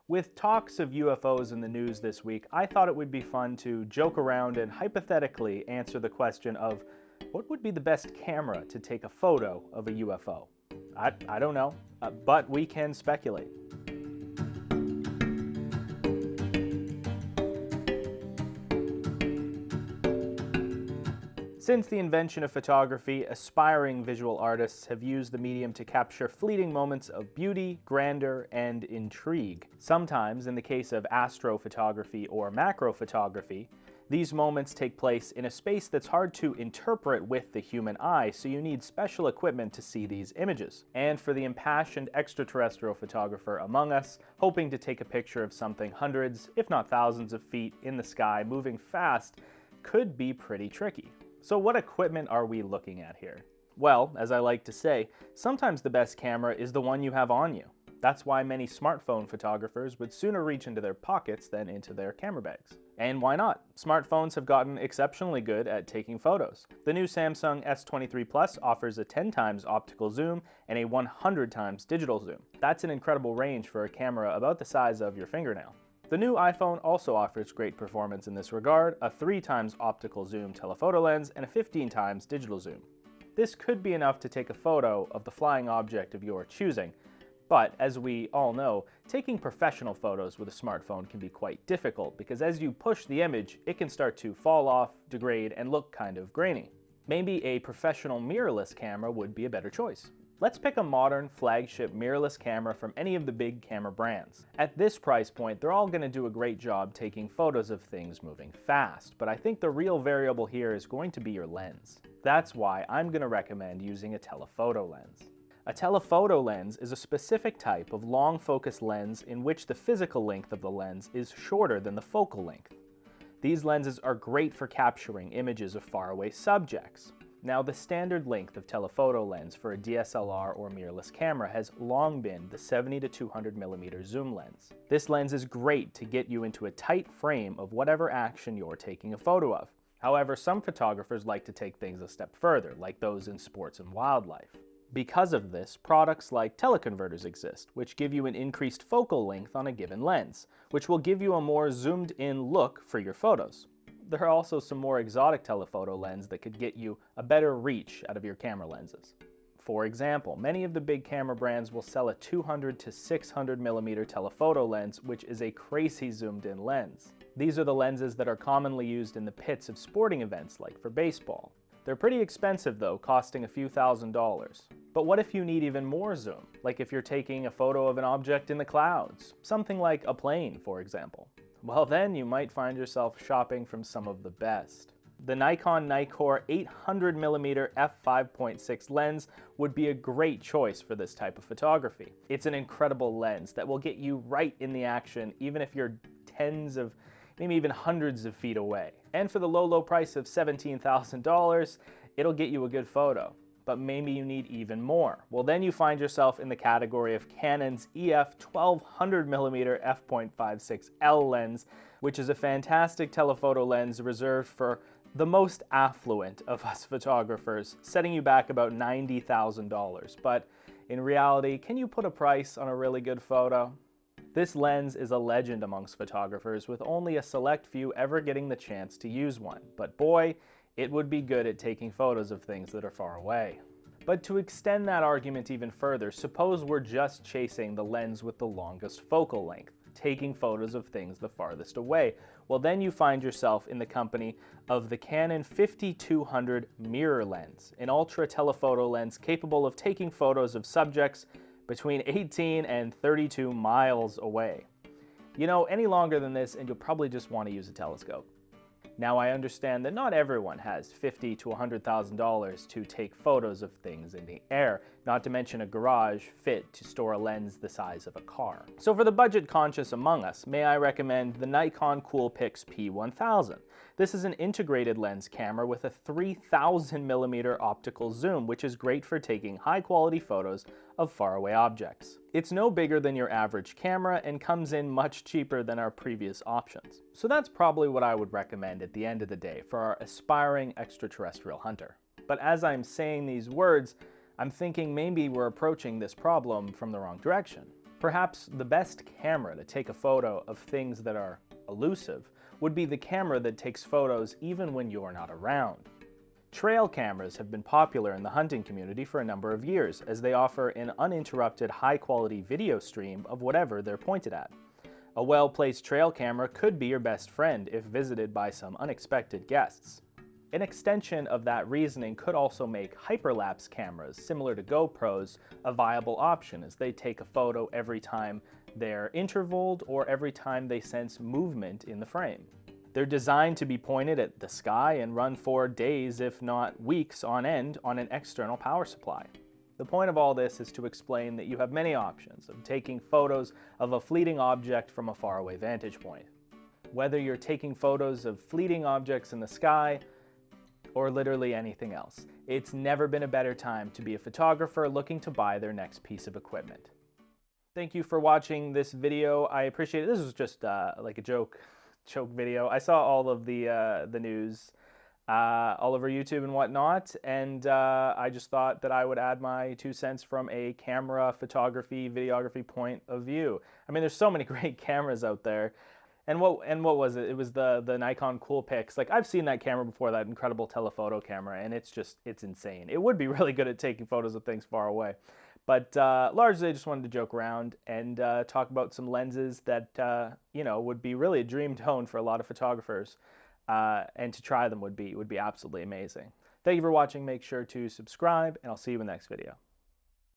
With talks of UFOs in the news this week, I thought it would be fun to joke around and hypothetically answer the question of what would be the best camera to take a photo of a UFO? I don't know, but we can speculate. Since the invention of photography, aspiring visual artists have used the medium to capture fleeting moments of beauty, grandeur, and intrigue. Sometimes, in the case of astrophotography or macrophotography, these moments take place in a space that's hard to interpret with the human eye, so you need special equipment to see these images. And for the impassioned extraterrestrial photographer among us, hoping to take a picture of something hundreds, if not thousands of feet in the sky moving fast, could be pretty tricky. So what equipment are we looking at here? Well, as I like to say, sometimes the best camera is the one you have on you. That's why many smartphone photographers would sooner reach into their pockets than into their camera bags. And why not? Smartphones have gotten exceptionally good at taking photos. The new Samsung S23 Plus offers a 10 times optical zoom and a 100 times digital zoom. That's an incredible range for a camera about the size of your fingernail. The new iPhone also offers great performance in this regard, a 3 times optical zoom telephoto lens and a 15 times digital zoom. This could be enough to take a photo of the flying object of your choosing, but as we all know, taking professional photos with a smartphone can be quite difficult because as you push the image, it can start to fall off, degrade, and look kind of grainy. Maybe a professional mirrorless camera would be a better choice. Let's pick a modern flagship mirrorless camera from any of the big camera brands. At this price point, they're all going to do a great job taking photos of things moving fast, but I think the real variable here is going to be your lens. That's why I'm going to recommend using a telephoto lens. A telephoto lens is a specific type of long focus lens in which the physical length of the lens is shorter than the focal length. These lenses are great for capturing images of faraway subjects. Now, the standard length of telephoto lens for a DSLR or mirrorless camera has long been the 70 to 200 millimeter zoom lens. This lens is great to get you into a tight frame of whatever action you're taking a photo of. However, some photographers like to take things a step further, like those in sports and wildlife. Because of this, products like teleconverters exist, which give you an increased focal length on a given lens, which will give you a more zoomed-in look for your photos. There are also some more exotic telephoto lenses that could get you a better reach out of your camera lenses. For example, many of the big camera brands will sell a 200 to 600 millimeter telephoto lens, which is a crazy zoomed-in lens. These are the lenses that are commonly used in the pits of sporting events like for baseball. They're pretty expensive though, costing a few $1,000s. But what if you need even more zoom? Like if you're taking a photo of an object in the clouds, something like a plane, for example. Well, then you might find yourself shopping from some of the best. The Nikon Nikkor 800mm f5.6 lens would be a great choice for this type of photography. It's an incredible lens that will get you right in the action even if you're tens of, maybe even hundreds of feet away. And for the low price of $17,000, it'll get you a good photo. But maybe you need even more. Well, then you find yourself in the category of Canon's EF 1200mm f.56L lens, which is a fantastic telephoto lens reserved for the most affluent of us photographers, setting you back about $90,000. But in reality, can you put a price on a really good photo? This lens is a legend amongst photographers, with only a select few ever getting the chance to use one. But boy, it would be good at taking photos of things that are far away. But to extend that argument even further, suppose we're just chasing the lens with the longest focal length, taking photos of things the farthest away. Well, then you find yourself in the company of the Canon 5200 mirror lens, an ultra telephoto lens capable of taking photos of subjects between 18 and 32 miles away. You know, any longer than this and you'll probably just want to use a telescope. Now, I understand that not everyone has $50,000 to $100,000 to take photos of things in the air, not to mention a garage fit to store a lens the size of a car. So for the budget conscious among us, may I recommend the Nikon Coolpix P1000. This is an integrated lens camera with a 3000mm optical zoom, which is great for taking high quality photos of faraway objects. It's no bigger than your average camera and comes in much cheaper than our previous options. So that's probably what I would recommend at the end of the day for our aspiring extraterrestrial hunter. But as I'm saying these words, I'm thinking maybe we're approaching this problem from the wrong direction. Perhaps the best camera to take a photo of things that are elusive would be the camera that takes photos even when you're not around. Trail cameras have been popular in the hunting community for a number of years, as they offer an uninterrupted high-quality video stream of whatever they're pointed at. A well-placed trail camera could be your best friend if visited by some unexpected guests. An extension of that reasoning could also make hyperlapse cameras, similar to GoPros, a viable option, as they take a photo every time they're intervaled or every time they sense movement in the frame. They're designed to be pointed at the sky and run for days, if not weeks on end, on an external power supply. The point of all this is to explain that you have many options of taking photos of a fleeting object from a faraway vantage point. Whether you're taking photos of fleeting objects in the sky, or literally anything else, it's never been a better time to be a photographer looking to buy their next piece of equipment. Thank you for watching this video. I appreciate it. This was just like a joke video. I saw all of the news all over YouTube and whatnot, and I just thought that I would add my 2 cents from a camera, photography, videography point of view. I mean, there's so many great cameras out there. And what was it? It was the Nikon Coolpix. Like, I've seen that camera before, that incredible telephoto camera, and it's insane. It would be really good at taking photos of things far away. But largely I just wanted to joke around and talk about some lenses that would be really a dream to own for a lot of photographers, and to try them would be absolutely amazing. Thank you for watching. Make sure to subscribe, and I'll see you in the next video.